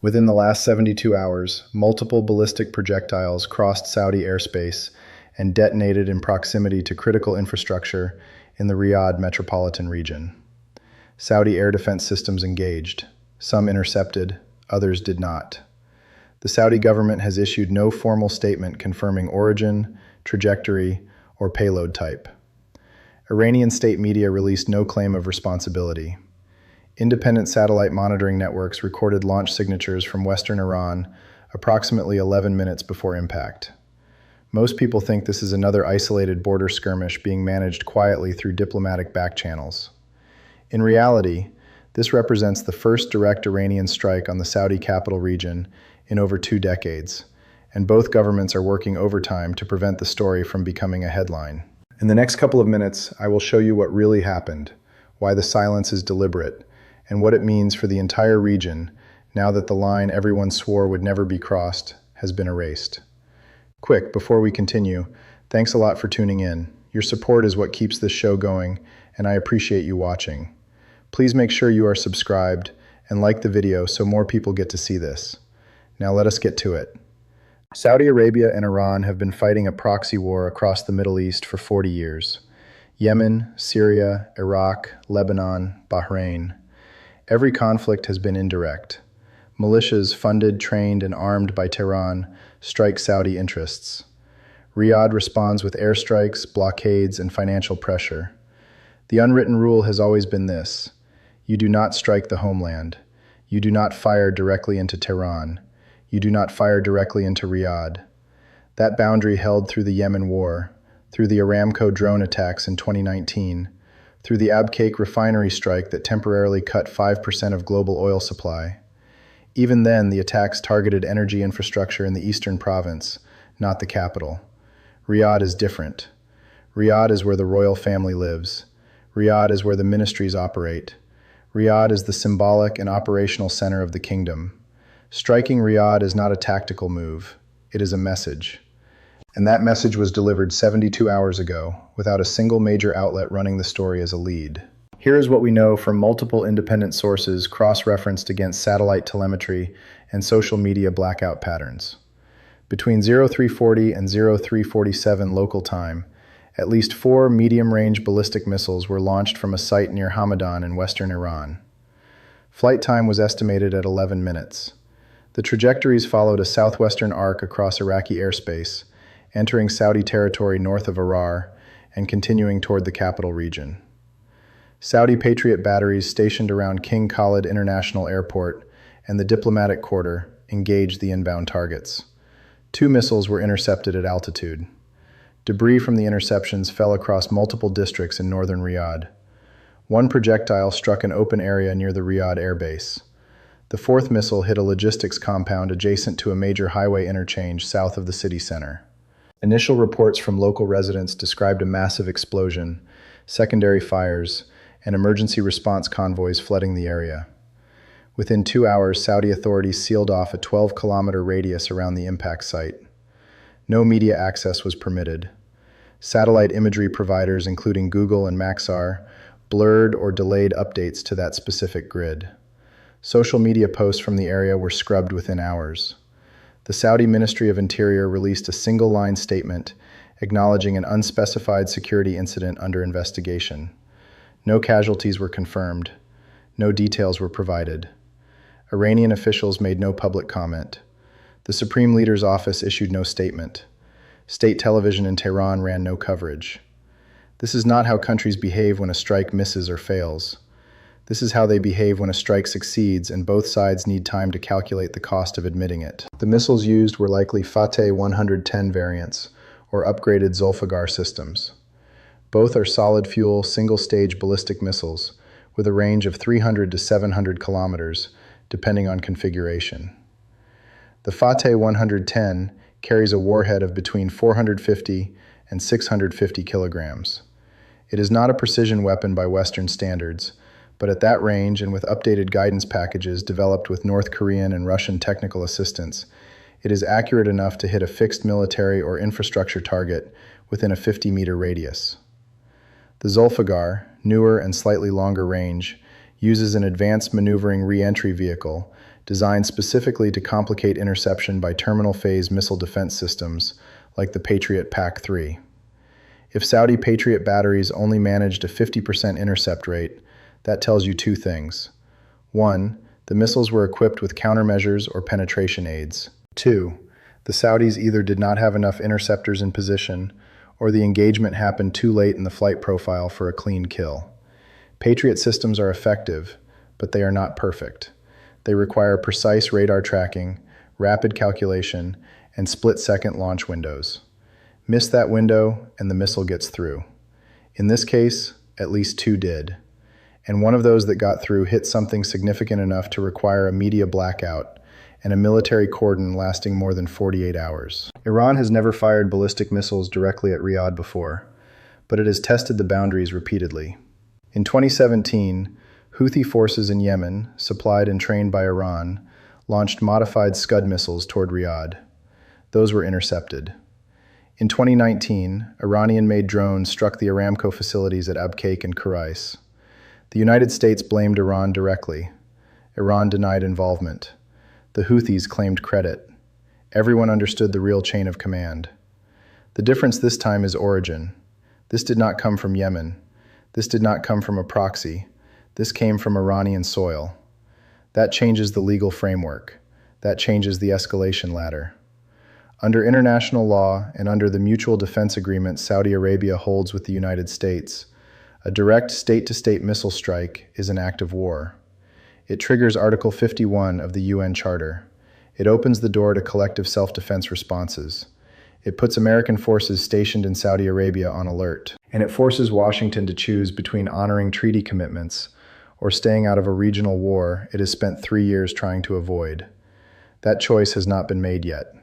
Within the last 72 hours, multiple ballistic projectiles crossed Saudi airspace and detonated in proximity to critical infrastructure in the Riyadh metropolitan region. Saudi air defense systems engaged. Some intercepted, others did not. The Saudi government has issued no formal statement confirming origin, trajectory, or payload type. Iranian state media released no claim of responsibility. Independent satellite monitoring networks recorded launch signatures from western Iran approximately 11 minutes before impact. Most people think this is another isolated border skirmish being managed quietly through diplomatic back channels. In reality, this represents the first direct Iranian strike on the Saudi capital region in over 2 decades, and both governments are working overtime to prevent the story from becoming a headline. In the next couple of minutes, I will show you what really happened, why the silence is deliberate, and what it means for the entire region now that the line everyone swore would never be crossed has been erased. Quick, before we continue, thanks a lot for tuning in. Your support is what keeps this show going, and I appreciate you watching. Please make sure you are subscribed and like the video so more people get to see this. Now let us get to it. Saudi Arabia and Iran have been fighting a proxy war across the Middle East for 40 years. Yemen, Syria, Iraq, Lebanon, Bahrain. Every conflict has been indirect. Militias funded, trained, and armed by Tehran strike Saudi interests. Riyadh responds with airstrikes, blockades, and financial pressure. The unwritten rule has always been this: you do not strike the homeland. You do not fire directly into Tehran. You do not fire directly into Riyadh. That boundary held through the Yemen war, through the Aramco drone attacks in 2019, through the Abqaiq refinery strike that temporarily cut 5% of global oil supply. Even then, the attacks targeted energy infrastructure in the eastern province, not the capital. Riyadh is different. Riyadh is where the royal family lives. Riyadh is where the ministries operate. Riyadh is the symbolic and operational center of the kingdom. Striking Riyadh is not a tactical move. It is a message. And that message was delivered 72 hours ago, without a single major outlet running the story as a lead. Here is what we know from multiple independent sources cross-referenced against satellite telemetry and social media blackout patterns. Between 0340 and 0347 local time, at least 4 medium-range ballistic missiles were launched from a site near Hamadan in western Iran. Flight time was estimated at 11 minutes. The trajectories followed a southwestern arc across Iraqi airspace, entering Saudi territory north of Arar and continuing toward the capital region. Saudi Patriot batteries stationed around King Khalid International Airport and the diplomatic quarter engaged the inbound targets. 2 missiles were intercepted at altitude. Debris from the interceptions fell across multiple districts in northern Riyadh. 1 projectile struck an open area near the Riyadh airbase. The 4th missile hit a logistics compound adjacent to a major highway interchange south of the city center. Initial reports from local residents described a massive explosion, secondary fires, and emergency response convoys flooding the area. Within 2 hours, Saudi authorities sealed off a 12-kilometer radius around the impact site. No media access was permitted. Satellite imagery providers, including Google and Maxar, blurred or delayed updates to that specific grid. Social media posts from the area were scrubbed within hours. The Saudi Ministry of Interior released a single-line statement acknowledging an unspecified security incident under investigation. No casualties were confirmed. No details were provided. Iranian officials made no public comment. The Supreme Leader's office issued no statement. State television in Tehran ran no coverage. This is not how countries behave when a strike misses or fails. This is how they behave when a strike succeeds and both sides need time to calculate the cost of admitting it. The missiles used were likely Fateh 110 variants, or upgraded Zulfiqar systems. Both are solid-fuel, single-stage ballistic missiles, with a range of 300 to 700 kilometers, depending on configuration. The Fateh 110 carries a warhead of between 450 and 650 kilograms. It is not a precision weapon by Western standards, but at that range and with updated guidance packages developed with North Korean and Russian technical assistance, it is accurate enough to hit a fixed military or infrastructure target within a 50-meter radius. The Zulfiqar, newer and slightly longer range, uses an advanced maneuvering re-entry vehicle designed specifically to complicate interception by terminal phase missile defense systems like the Patriot PAC-3. If Saudi Patriot batteries only managed a 50% intercept rate, that tells you two things. 1. The missiles were equipped with countermeasures or penetration aids. 2. The Saudis either did not have enough interceptors in position, or the engagement happened too late in the flight profile for a clean kill. Patriot systems are effective, but they are not perfect. They require precise radar tracking, rapid calculation, and split-second launch windows. Miss that window, and the missile gets through. In this case, at least 2 did. And one of those that got through hit something significant enough to require a media blackout and a military cordon lasting more than 48 hours. Iran has never fired ballistic missiles directly at Riyadh before, but it has tested the boundaries repeatedly. In 2017, Houthi forces in Yemen, supplied and trained by Iran, launched modified Scud missiles toward Riyadh. Those were intercepted. In 2019, Iranian-made drones struck the Aramco facilities at Abqaiq and Khurais. The United States blamed Iran directly. Iran denied involvement. The Houthis claimed credit. Everyone understood the real chain of command. The difference this time is origin. This did not come from Yemen. This did not come from a proxy. This came from Iranian soil. That changes the legal framework. That changes the escalation ladder. Under international law and under the mutual defense agreement Saudi Arabia holds with the United States, a direct state-to-state missile strike is an act of war. It triggers Article 51 of the UN Charter. It opens the door to collective self-defense responses. It puts American forces stationed in Saudi Arabia on alert. And it forces Washington to choose between honoring treaty commitments or staying out of a regional war it has spent 3 years trying to avoid. That choice has not been made yet,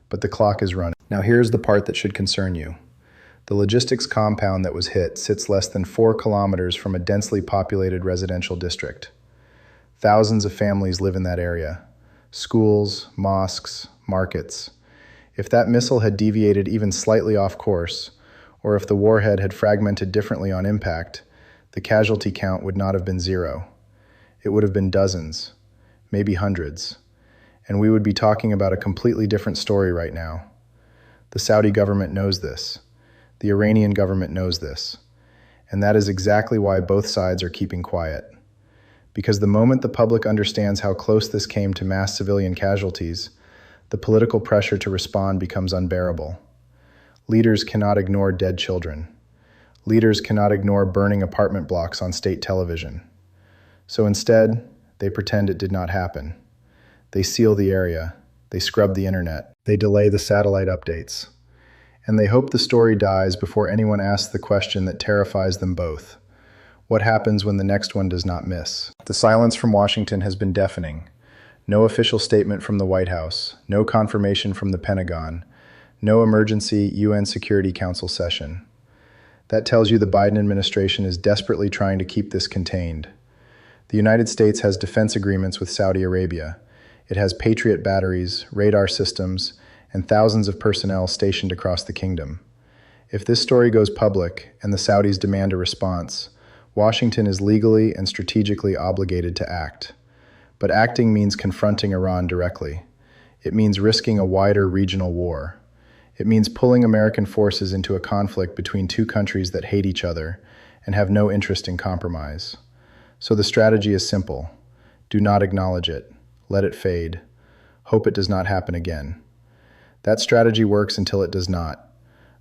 but the clock is running. Now here's the part that should concern you. The logistics compound that was hit sits less than 4 kilometers from a densely populated residential district. Thousands of families live in that area. Schools, mosques, markets. If that missile had deviated even slightly off course, or if the warhead had fragmented differently on impact, the casualty count would not have been 0. It would have been dozens, maybe hundreds. And we would be talking about a completely different story right now. The Saudi government knows this. The Iranian government knows this. And that is exactly why both sides are keeping quiet. Because the moment the public understands how close this came to mass civilian casualties, the political pressure to respond becomes unbearable. Leaders cannot ignore dead children. Leaders cannot ignore burning apartment blocks on state television. So instead, they pretend it did not happen. They seal the area. They scrub the internet. They delay the satellite updates. And they hope the story dies before anyone asks the question that terrifies them both. What happens when the next one does not miss? The silence from Washington has been deafening. No official statement from the White House, no confirmation from the Pentagon, no emergency UN Security Council session. That tells you the Biden administration is desperately trying to keep this contained. The United States has defense agreements with Saudi Arabia. It has Patriot batteries, radar systems, and thousands of personnel stationed across the kingdom. If this story goes public and the Saudis demand a response, Washington is legally and strategically obligated to act. But acting means confronting Iran directly. It means risking a wider regional war. It means pulling American forces into a conflict between two countries that hate each other and have no interest in compromise. So the strategy is simple. Do not acknowledge it. Let it fade. Hope it does not happen again. That strategy works until it does not,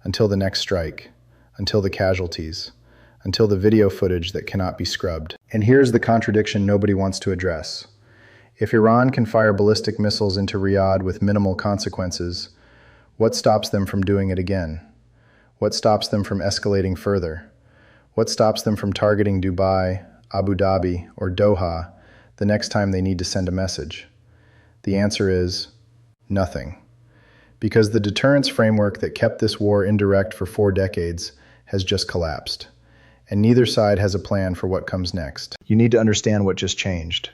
until the next strike, until the casualties, until the video footage that cannot be scrubbed. And here's the contradiction nobody wants to address. If Iran can fire ballistic missiles into Riyadh with minimal consequences, what stops them from doing it again? What stops them from escalating further? What stops them from targeting Dubai, Abu Dhabi, or Doha the next time they need to send a message? The answer is nothing. Because the deterrence framework that kept this war indirect for 4 decades has just collapsed. And neither side has a plan for what comes next. You need to understand what just changed.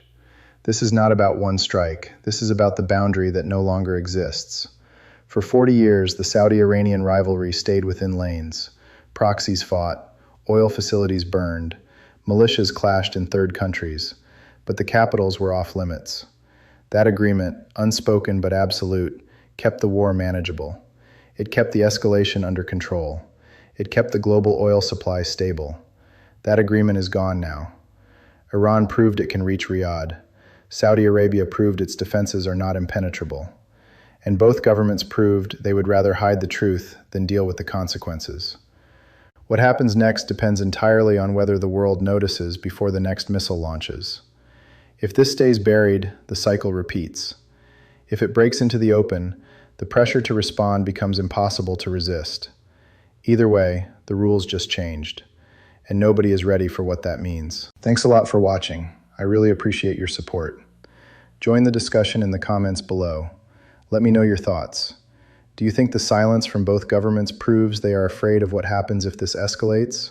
This is not about one strike. This is about the boundary that no longer exists. For 40 years, the Saudi-Iranian rivalry stayed within lanes. Proxies fought, oil facilities burned, militias clashed in third countries, but the capitals were off limits. That agreement, unspoken but absolute, kept the war manageable. It kept the escalation under control. It kept the global oil supply stable. That agreement is gone now. Iran proved it can reach Riyadh. Saudi Arabia proved its defenses are not impenetrable. And both governments proved they would rather hide the truth than deal with the consequences. What happens next depends entirely on whether the world notices before the next missile launches. If this stays buried, the cycle repeats. If it breaks into the open, the pressure to respond becomes impossible to resist. Either way, the rules just changed, and nobody is ready for what that means. Thanks a lot for watching. I really appreciate your support. Join the discussion in the comments below. Let me know your thoughts. Do you think the silence from both governments proves they are afraid of what happens if this escalates?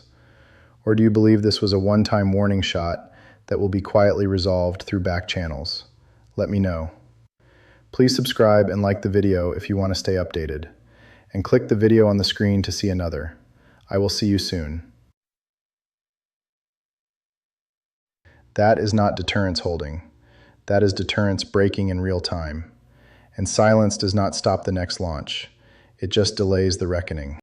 Or do you believe this was a one-time warning shot that will be quietly resolved through back channels? Let me know. Please subscribe and like the video if you want to stay updated. And click the video on the screen to see another. I will see you soon. That is not deterrence holding. That is deterrence breaking in real time. And silence does not stop the next launch. It just delays the reckoning.